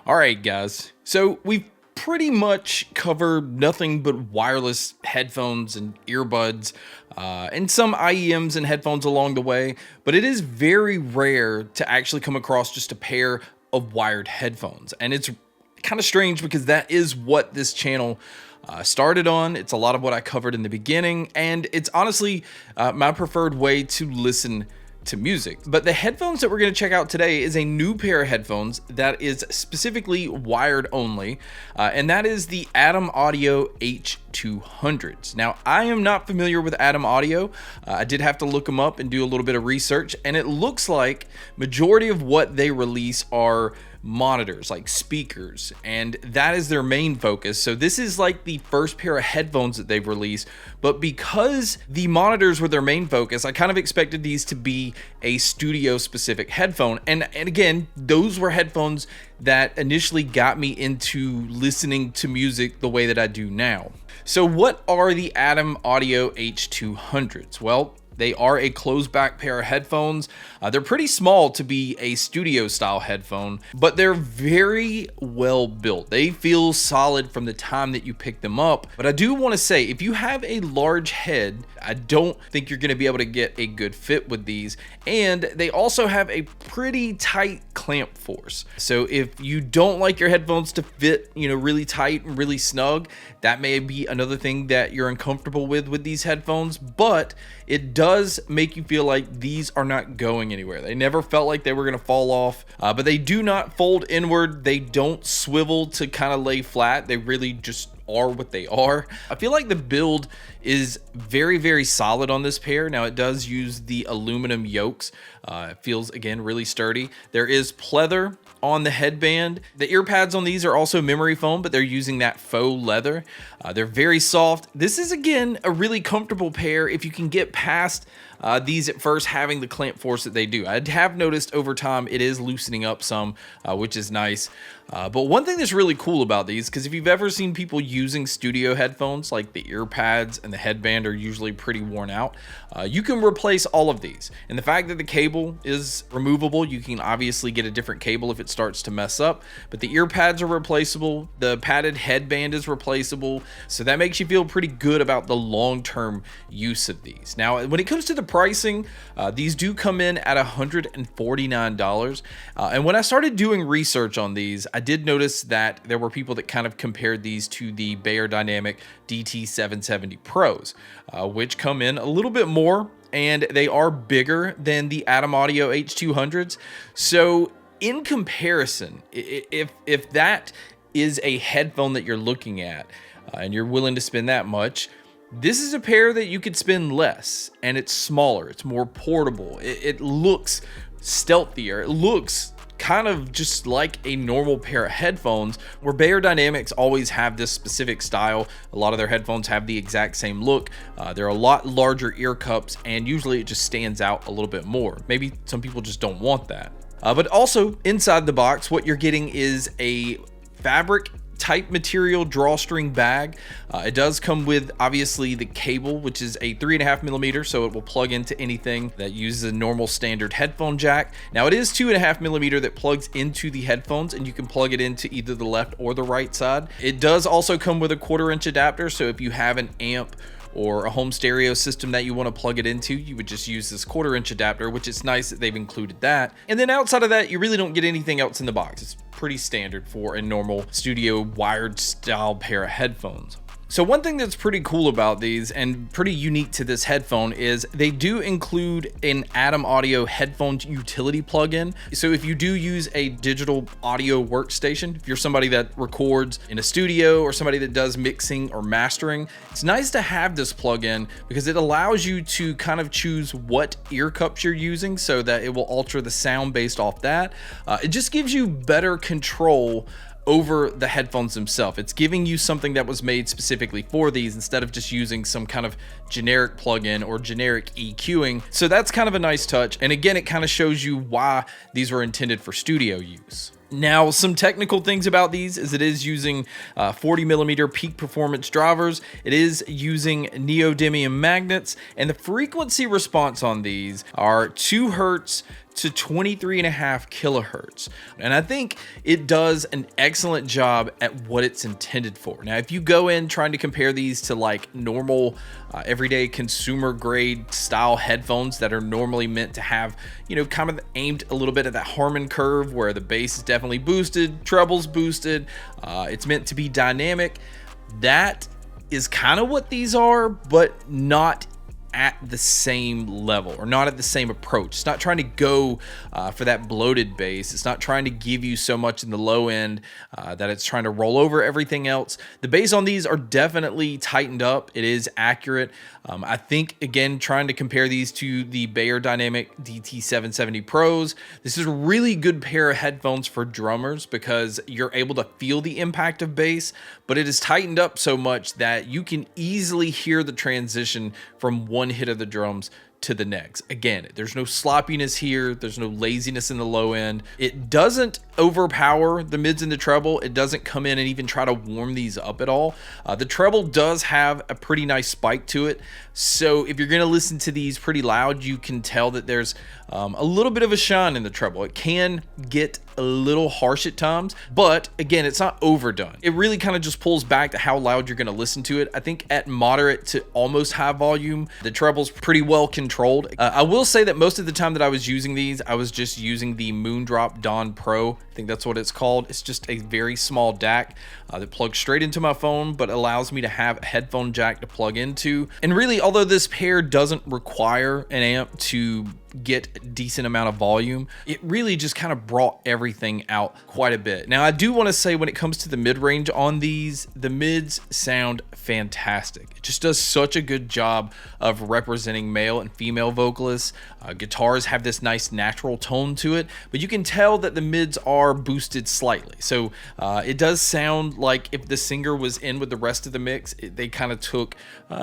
All right, guys. So we've pretty much covered nothing but wireless headphones and earbuds, and some IEMs and headphones along the way, but it is very rare to actually come across just a pair of wired headphones. And it's kind of strange because that is what this channel started on. It's a lot of what I covered in the beginning, and it's honestly my preferred way to listen to music. But the headphones that we're going to check out today is a new pair of headphones that is specifically wired only, and that is the Adam Audio H200s. Now, I am not familiar with Adam Audio. I did have to look them up and do a little bit of research, and it looks like majority of what they release are monitors, like speakers, and that is their main focus. So this is like the first pair of headphones that they've released, but because the monitors were their main focus, I kind of expected these to be a studio specific headphone. And again, those were headphones that initially got me into listening to music the way that I do now. So what are the Adam Audio H200s? Well, they are a closed back pair of headphones. They're pretty small to be a studio style headphone, but they're very well built. They feel solid from the time that you pick them up. But I do want to say, if you have a large head, I don't think you're going to be able to get a good fit with these. And they also have a pretty tight clamp force. So if you don't like your headphones to fit, really tight and really snug, that may be another thing that you're uncomfortable with these headphones. But it does make you feel like these are not going anywhere. They never felt like they were going to fall off, but they do not fold inward. They don't swivel to kind of lay flat. They really just are what they are. I feel like the build is very, very solid on this pair. Now, it does use the aluminum yokes. It feels, again, really sturdy. There is pleather on the headband. The ear pads on these are also memory foam, but they're using that faux leather. They're very soft. This is, again, a really comfortable pair if you can get past these at first having the clamp force that they do. I have noticed over time it is loosening up some, which is nice. But one thing that's really cool about these, because if you've ever seen people using studio headphones, like the ear pads and the headband are usually pretty worn out, you can replace all of these. And the fact that the cable is removable, you can obviously get a different cable if it starts to mess up, but the ear pads are replaceable. The padded headband is replaceable. So that makes you feel pretty good about the long-term use of these. Now, when it comes to the pricing, these do come in at $149. And when I started doing research on these, I did notice that there were people that kind of compared these to the Beyerdynamic DT770 Pros, which come in a little bit more, and they are bigger than the Adam Audio H200s. So in comparison, if that is a headphone that you're looking at, and you're willing to spend that much, this is a pair that you could spend less, and it's smaller, it's more portable, it looks stealthier, it looks kind of just like a normal pair of headphones, where Beyerdynamics always have this specific style. A lot of their headphones have the exact same look. They're a lot larger ear cups, and usually it just stands out a little bit more. Maybe some people just don't want that. But also inside the box, what you're getting is a fabric type material drawstring bag. It does come with obviously the cable, which is a 3.5 millimeter, so it will plug into anything that uses a normal standard headphone jack. Now, it is 2.5 millimeter that plugs into the headphones, and you can plug it into either the left or the right side. It does also come with a 1/4 inch adapter, so if you have an amp or a home stereo system that you want to plug it into, you would just use this 1/4 inch adapter, which is nice that they've included that. And then outside of that, you really don't get anything else in the box. It's pretty standard for a normal studio wired style pair of headphones. So one thing that's pretty cool about these and pretty unique to this headphone is they do include an Adam Audio headphones utility plugin. So if you do use a digital audio workstation, if you're somebody that records in a studio or somebody that does mixing or mastering, it's nice to have this plugin because it allows you to kind of choose what ear cups you're using so that it will alter the sound based off that. It just gives you better control over the headphones themselves. It's giving you something that was made specifically for these instead of just using some kind of generic plugin or generic EQing. So that's kind of a nice touch. And again, it kind of shows you why these were intended for studio use. Now, some technical things about these is it is using 40 millimeter peak performance drivers. It is using neodymium magnets, and the frequency response on these are 2 hertz to 23.5 kilohertz. And I think it does an excellent job at what it's intended for. Now, if you go in trying to compare these to like normal everyday consumer grade style headphones that are normally meant to have, you know, kind of aimed a little bit at that Harman curve where the bass is definitely boosted, treble's boosted, it's meant to be dynamic. That is kind of what these are, but not at the same level, or not at the same approach. It's not trying to go for that bloated bass. It's not trying to give you so much in the low end that it's trying to roll over everything else. The bass on these are definitely tightened up. It is accurate. I think, again, trying to compare these to the Beyerdynamic DT770 Pros, this is a really good pair of headphones for drummers because you're able to feel the impact of bass, but it is tightened up so much that you can easily hear the transition from one hit of the drums to the next. Again, there's no sloppiness here. There's no laziness in the low end. It doesn't overpower the mids and the treble. It doesn't come in and even try to warm these up at all. The treble does have a pretty nice spike to it. So if you're going to listen to these pretty loud, you can tell that there's a little bit of a shine in the treble. It can get a little harsh at times, but again, it's not overdone. It really kind of just pulls back to how loud you're going to listen to it. I think at moderate to almost high volume, the treble's pretty well controlled. I will say that most of the time that I was using these, I was just using the Moondrop Dawn Pro. I think that's what it's called. It's just a very small DAC that plugs straight into my phone, but allows me to have a headphone jack to plug into. And really, although this pair doesn't require an amp to get a decent amount of volume, it really just kind of brought everything out quite a bit. Now, I do want to say when it comes to the mid-range on these, the mids sound fantastic. It just does such a good job of representing male and female vocalists. Guitars have this nice natural tone to it, but you can tell that the mids are boosted slightly. So it does sound like if the singer was in with the rest of the mix, they kind of took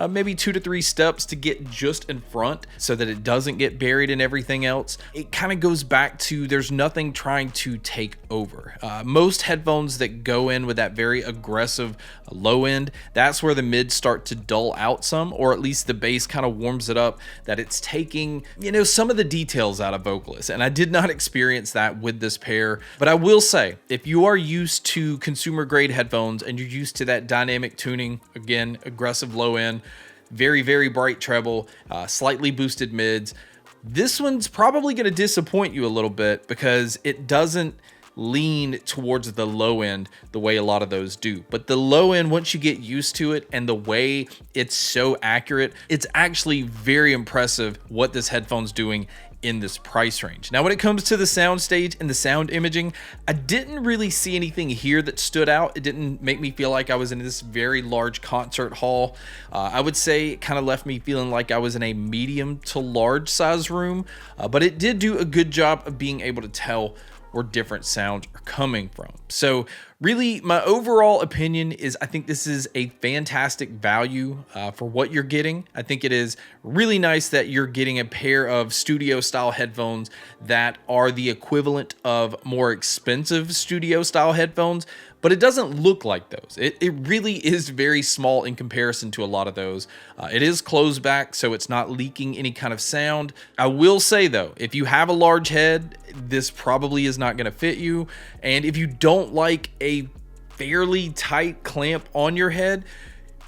maybe 2 to 3 steps to get just in front so that it doesn't get buried in everything else. It kind of goes back to there's nothing trying to take over. Most headphones that go in with that very aggressive low end, that's where the mids start to dull out some, or at least the bass kind of warms it up, that it's taking, you know, some of the details out of vocalists. And I did not experience that with this pair, but I will say, if you are used to consumer grade headphones and you're used to that dynamic tuning, again, aggressive low end, very, very bright treble, slightly boosted mids, this one's probably going to disappoint you a little bit because it doesn't lean towards the low end the way a lot of those do. But the low end, once you get used to it and the way it's so accurate, it's actually very impressive what this headphone's doing in this price range. Now, when it comes to the sound stage and the sound imaging, I didn't really see anything here that stood out. It didn't make me feel like I was in this very large concert hall. I would say it kind of left me feeling like I was in a medium to large size room, but it did do a good job of being able to tell where different sounds are coming from. So really, my overall opinion is I think this is a fantastic value for what you're getting. I think it is really nice that you're getting a pair of studio style headphones that are the equivalent of more expensive studio style headphones, but it doesn't look like those. It really is very small in comparison to a lot of those. It is closed back, so it's not leaking any kind of sound. I will say though, if you have a large head, this probably is not gonna fit you. And if you don't like a fairly tight clamp on your head,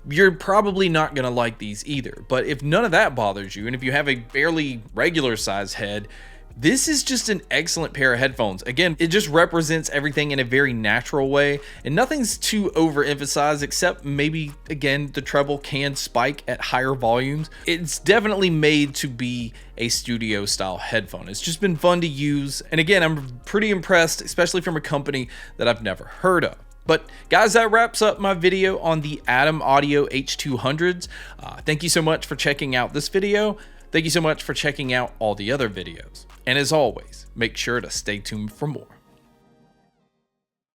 you're probably not gonna like these either. But if none of that bothers you, and if you have a fairly regular size head, this is just an excellent pair of headphones. Again, it just represents everything in a very natural way, and nothing's too overemphasized except maybe, again, the treble can spike at higher volumes. It's definitely made to be a studio style headphone. It's just been fun to use, and again, I'm pretty impressed, especially from a company that I've never heard of. But guys, that wraps up my video on the Atom Audio H200s. Thank you so much for checking out this video. Thank you so much for checking out all the other videos. And as always, make sure to stay tuned for more.